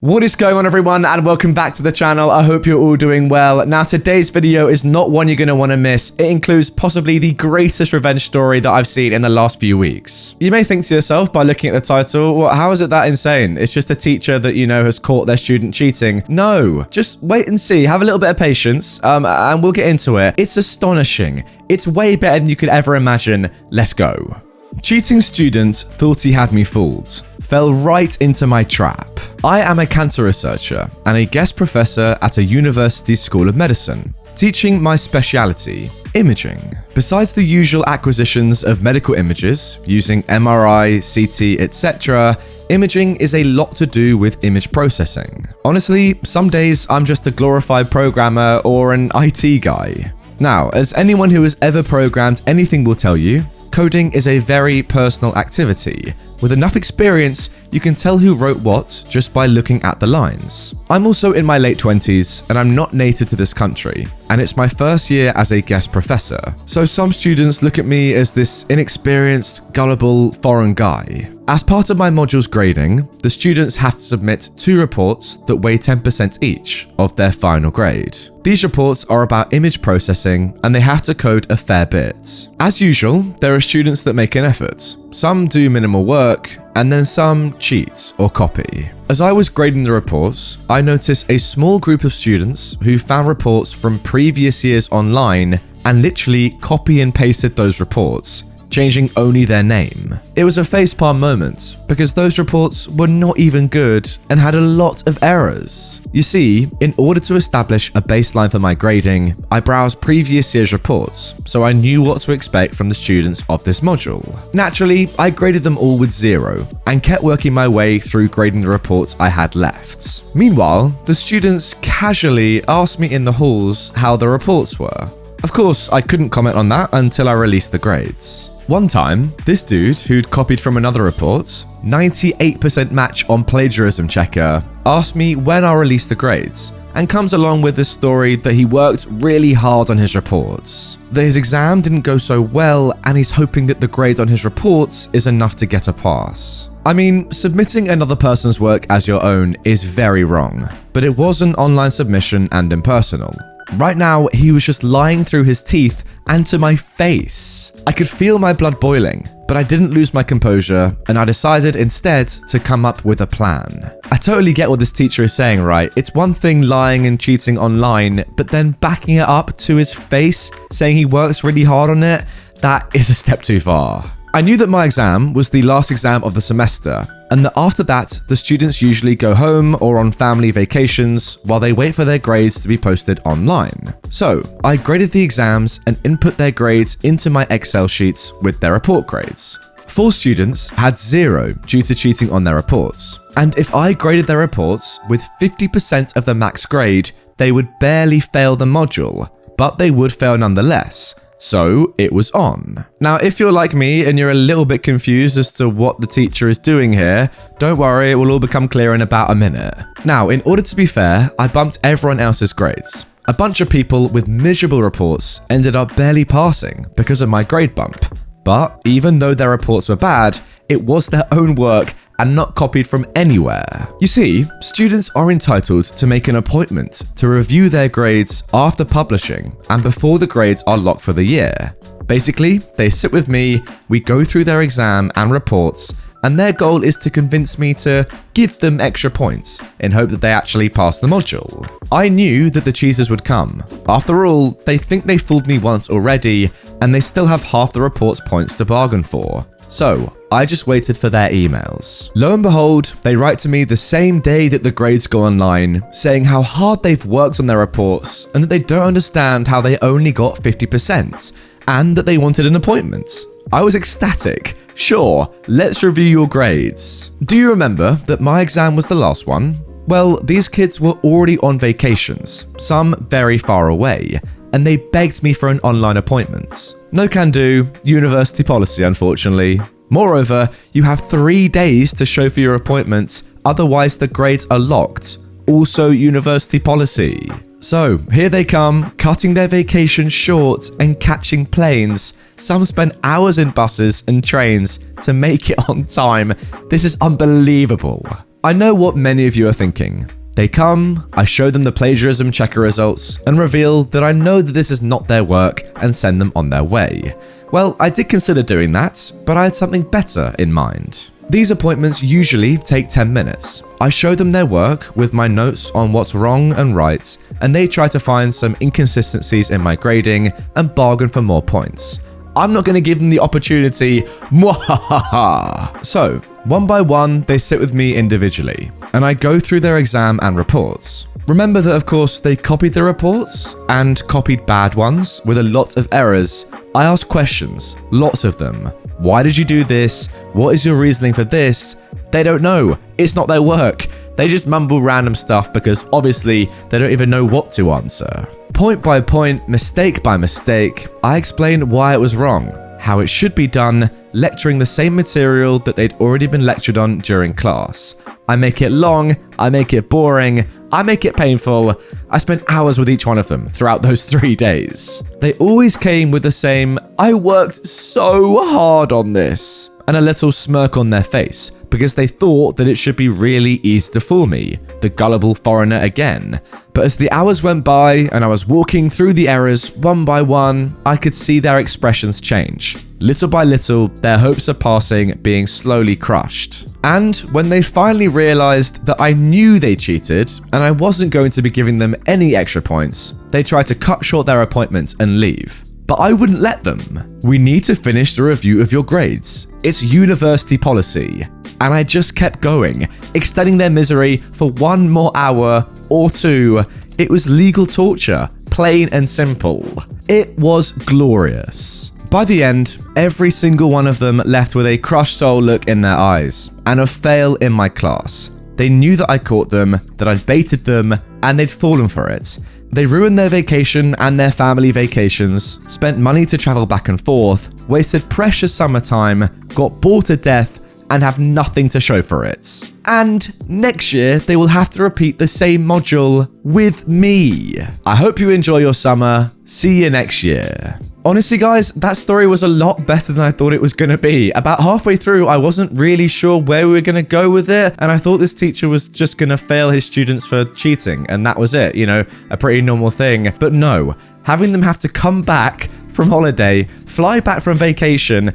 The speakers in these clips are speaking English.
What is going on, everyone, and welcome back to the channel. I hope you're all doing well. Now, today's video is not one you're going to want to miss. It includes possibly the greatest revenge story that I've seen in the last few weeks. You may think to yourself by looking at the title, well, how is it that insane? It's just a teacher that, has caught their student cheating. No, just wait and see. Have a little bit of patience, and we'll get into it. It's astonishing. It's way better than you could ever imagine. Let's go. Cheating student thought he had me fooled. Fell right into my trap. I am a cancer researcher and a guest professor at a university school of medicine, teaching my specialty, imaging. Besides the usual acquisitions of medical images using MRI, CT, etc., imaging is a lot to do with image processing. Honestly, some days I'm just a glorified programmer or an IT guy. Now, as anyone who has ever programmed anything will tell you, coding is a very personal activity. With enough experience, you can tell who wrote what just by looking at the lines. I'm also in my late 20s and I'm not native to this country, and it's my first year as a guest professor. So some students look at me as this inexperienced, gullible, foreign guy. As part of my module's grading, the students have to submit 2 reports that weigh 10% each of their final grade. These reports are about image processing and they have to code a fair bit. As usual, there are students that make an effort. Some do minimal work, and then some cheat or copy. As I was grading the reports, I noticed a small group of students who found reports from previous years online and literally copy and pasted those reports, changing only their name. It was a facepalm moment because those reports were not even good and had a lot of errors. You see, in order to establish a baseline for my grading, I browsed previous year's reports, so I knew what to expect from the students of this module. Naturally, I graded them all with 0 and kept working my way through grading the reports I had left. Meanwhile, the students casually asked me in the halls how the reports were. Of course, I couldn't comment on that until I released the grades. One time, this dude who'd copied from another report, 98% match on plagiarism checker, asked me when I'll release the grades, and comes along with this story that he worked really hard on his reports, that his exam didn't go so well, and he's hoping that the grade on his reports is enough to get a pass. I mean, submitting another person's work as your own is very wrong, but it was an online submission and impersonal. Right now, he was just lying through his teeth and to my face. I could feel my blood boiling, but I didn't lose my composure, and I decided instead to come up with a plan. I totally get what this teacher is saying, right? It's one thing lying and cheating online, but then backing it up to his face, saying he works really hard on it, that is a step too far. I knew that my exam was the last exam of the semester, and that after that, the students usually go home or on family vacations while they wait for their grades to be posted online. So, I graded the exams and input their grades into my Excel sheets with their report grades. 4 students had 0 due to cheating on their reports, and if I graded their reports with 50% of the max grade, they would barely fail the module, but they would fail nonetheless. So it was on. Now, if you're like me and you're a little bit confused as to what the teacher is doing here, don't worry, it will all become clear in about a minute. Now, in order to be fair, I bumped everyone else's grades. A bunch of people with miserable reports ended up barely passing because of my grade bump. But even though their reports were bad, it was their own work and not copied from anywhere. You see, students are entitled to make an appointment to review their grades after publishing and before the grades are locked for the year. Basically, they sit with me, we go through their exam and reports, and their goal is to convince me to give them extra points in hope that they actually pass the module. I knew that the cheaters would come. After all, they think they fooled me once already, and they still have half the report's points to bargain for. So, I just waited for their emails. Lo and behold, they write to me the same day that the grades go online, saying how hard they've worked on their reports and that they don't understand how they only got 50%, and that they wanted an appointment. I was ecstatic. Sure, let's review your grades. Do you remember that my exam was the last one? Well, these kids were already on vacations, some very far away, and they begged me for an online appointment. No can do, university policy unfortunately. Moreover, you have 3 days to show for your appointment, otherwise the grades are locked. Also university policy. So, here they come, cutting their vacation short and catching planes. Some spend hours in buses and trains to make it on time. This is unbelievable. I know what many of you are thinking. They come, I show them the plagiarism checker results, and reveal that I know that this is not their work and send them on their way. Well, I did consider doing that, but I had something better in mind. These appointments usually take 10 minutes. I show them their work with my notes on what's wrong and right, and they try to find some inconsistencies in my grading and bargain for more points. I'm not going to give them the opportunity. Mwahaha. So, one by one, they sit with me individually, and I go through their exam and reports. Remember that, of course, they copied the reports and copied bad ones with a lot of errors. I ask questions, lots of them. Why did you do this? What is your reasoning for this? They don't know. It's not their work. They just mumble random stuff because obviously they don't even know what to answer. Point by point, mistake by mistake, I explain why it was wrong, how it should be done, lecturing the same material that they'd already been lectured on during class. I make it long, I make it boring, I make it painful. I spent hours with each one of them throughout those 3 days. They always came with the same, "I worked so hard on this," and a little smirk on their face, because they thought that it should be really easy to fool me, the gullible foreigner again. But as the hours went by and I was walking through the errors one by one, I could see their expressions change. Little by little, their hopes of passing being slowly crushed. And when they finally realized that I knew they cheated and I wasn't going to be giving them any extra points, they tried to cut short their appointment and leave. But I wouldn't let them. "We need to finish the review of your grades. It's university policy." And I just kept going, extending their misery for 1 more hour or 2. It was legal torture, plain and simple. It was glorious. By the end, every single one of them left with a crushed soul look in their eyes and a fail in my class. They knew that I caught them, that I'd baited them, and they'd fallen for it. They ruined their vacation and their family vacations, spent money to travel back and forth, wasted precious summertime, got bored to death, and have nothing to show for it. And next year, they will have to repeat the same module with me. I hope you enjoy your summer. See you next year. Honestly, guys, that story was a lot better than I thought it was going to be. About halfway through, I wasn't really sure where we were going to go with it, and I thought this teacher was just going to fail his students for cheating, and that was it, you know, a pretty normal thing. But no, having them have to come back from holiday, fly back from vacation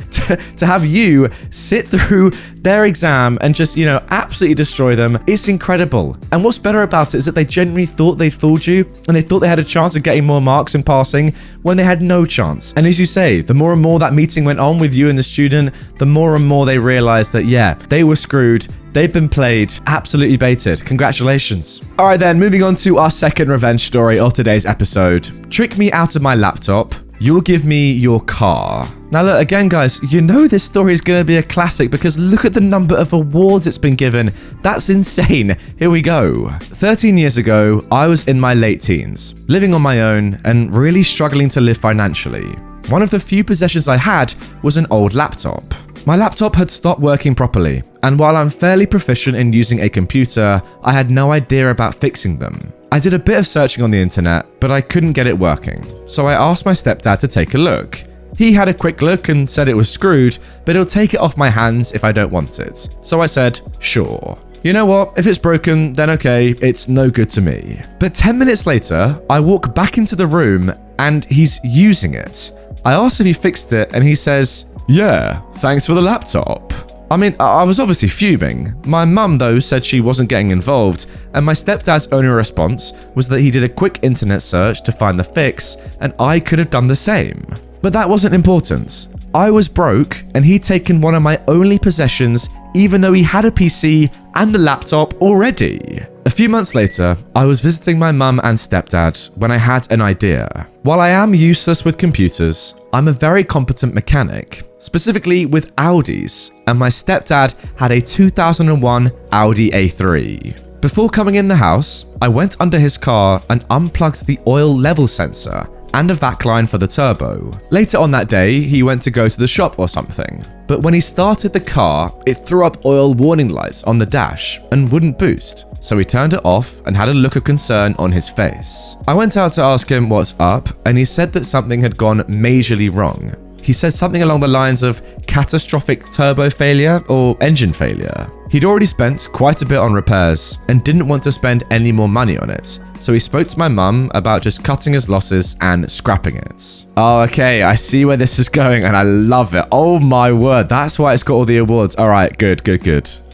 to have you sit through their exam and just, you know, absolutely destroy them. It's incredible. And what's better about it is that they genuinely thought they'd fooled you and they thought they had a chance of getting more marks and passing when they had no chance. And as you say, the more and more that meeting went on with you and the student, the more and more they realized that, yeah, they were screwed. They've been played, absolutely baited. Congratulations. All right then, moving on to our second revenge story of today's episode. Trick me out of my laptop. You'll give me your car. Now look, again guys, you know this story is going to be a classic because look at the number of awards it's been given. That's insane. Here we go. 13 years ago, I was in my late teens, living on my own and really struggling to live financially. One of the few possessions I had was an old laptop. My laptop had stopped working properly, and while I'm fairly proficient in using a computer, I had no idea about fixing them. I did a bit of searching on the internet, but I couldn't get it working, so I asked my stepdad to take a look. He had a quick look and said it was screwed, but he'll take it off my hands if I don't want it. So I said, sure. You know what, if it's broken, then okay, it's no good to me. But 10 minutes later, I walk back into the room and he's using it. I asked if he fixed it and he says, yeah, thanks for the laptop. I mean, I was obviously fuming. My mum, though, said she wasn't getting involved, and my stepdad's only response was that he did a quick internet search to find the fix, and I could have done the same. But that wasn't important. I was broke, and he'd taken one of my only possessions, even though he had a PC and a laptop already. A few months later, I was visiting my mum and stepdad when I had an idea. While I am useless with computers, I'm a very competent mechanic, specifically with Audis, and my stepdad had a 2001 Audi A3. Before coming in the house, I went under his car and unplugged the oil level sensor and a vac line for the turbo. Later on that day, he went to go to the shop or something, but when he started the car, it threw up oil warning lights on the dash and wouldn't boost. So he turned it off and had a look of concern on his face. I went out to ask him what's up, and he said that something had gone majorly wrong. He said something along the lines of catastrophic turbo failure or engine failure. He'd already spent quite a bit on repairs and didn't want to spend any more money on it. So he spoke to my mum about just cutting his losses and scrapping it. Oh, okay, I see where this is going and I love it. Oh my word, that's why it's got all the awards. All right, good.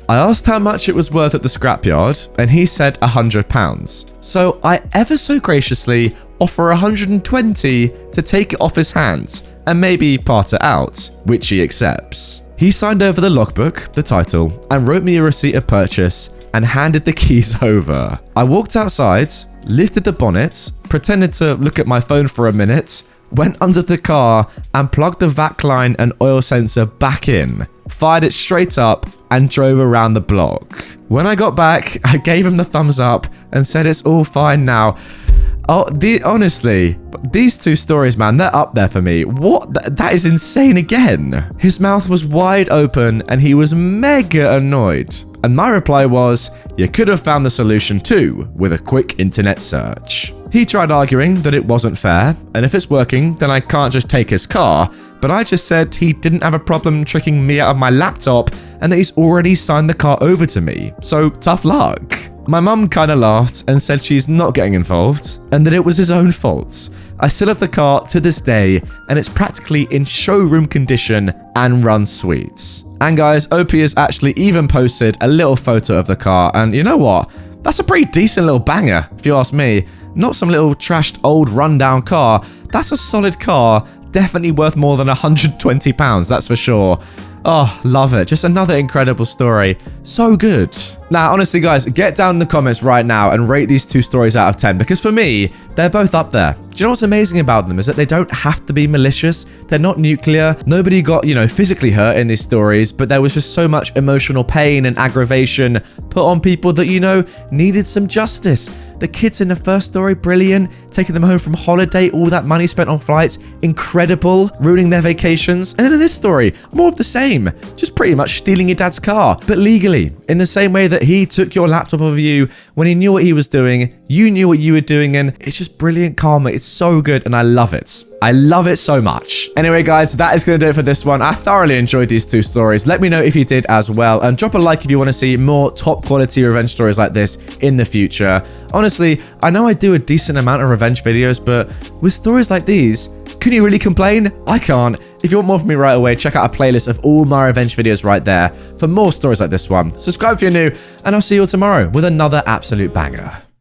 I asked how much it was worth at the scrapyard and he said £100. So I ever so graciously offer 120 to take it off his hands and maybe part it out, which he accepts. He signed over the logbook, the title, and wrote me a receipt of purchase and handed the keys over. I walked outside, lifted the bonnet, pretended to look at my phone for a minute, went under the car and plugged the vac line and oil sensor back in, fired it straight up and drove around the block. When I got back, I gave him the thumbs up and said it's all fine now. Oh, honestly, these two stories, man, they're up there for me. What? That is insane again. His mouth was wide open and he was mega annoyed. And my reply was, you could have found the solution too with a quick internet search. He tried arguing that it wasn't fair, and if it's working, then I can't just take his car, but I just said he didn't have a problem tricking me out of my laptop and that he's already signed the car over to me, so tough luck. My mum kinda laughed and said she's not getting involved and that it was his own fault. I still have the car to this day and it's practically in showroom condition and runs sweet. And guys, OP has actually even posted a little photo of the car, and you know what? That's a pretty decent little banger, if you ask me. Not some little trashed old rundown car. That's a solid car, definitely worth more than £120, that's for sure. Oh, love it. Just another incredible story. So good. Now, honestly, guys, get down in the comments right now and rate these two stories out of 10, because for me, they're both up there. Do you know what's amazing about them is that they don't have to be malicious. They're not nuclear. Nobody got, physically hurt in these stories, but there was just so much emotional pain and aggravation put on people that, needed some justice. The kids in the first story, brilliant. Taking them home from holiday, all that money spent on flights, incredible. Ruining their vacations. And then in this story, more of the same. Just pretty much stealing your dad's car, but legally. In the same way that he took your laptop of you when he knew what he was doing, you knew what you were doing, and it's just brilliant karma. It's so good, and I love it. I love it so much. Anyway, guys, that is going to do it for this one. I thoroughly enjoyed these two stories. Let me know if you did as well. And drop a like if you want to see more top quality revenge stories like this in the future. Honestly, I know I do a decent amount of revenge videos, but with stories like these, can you really complain? I can't. If you want more from me right away, check out a playlist of all my revenge videos right there for more stories like this one. Subscribe if you're new, and I'll see you all tomorrow with another absolute banger.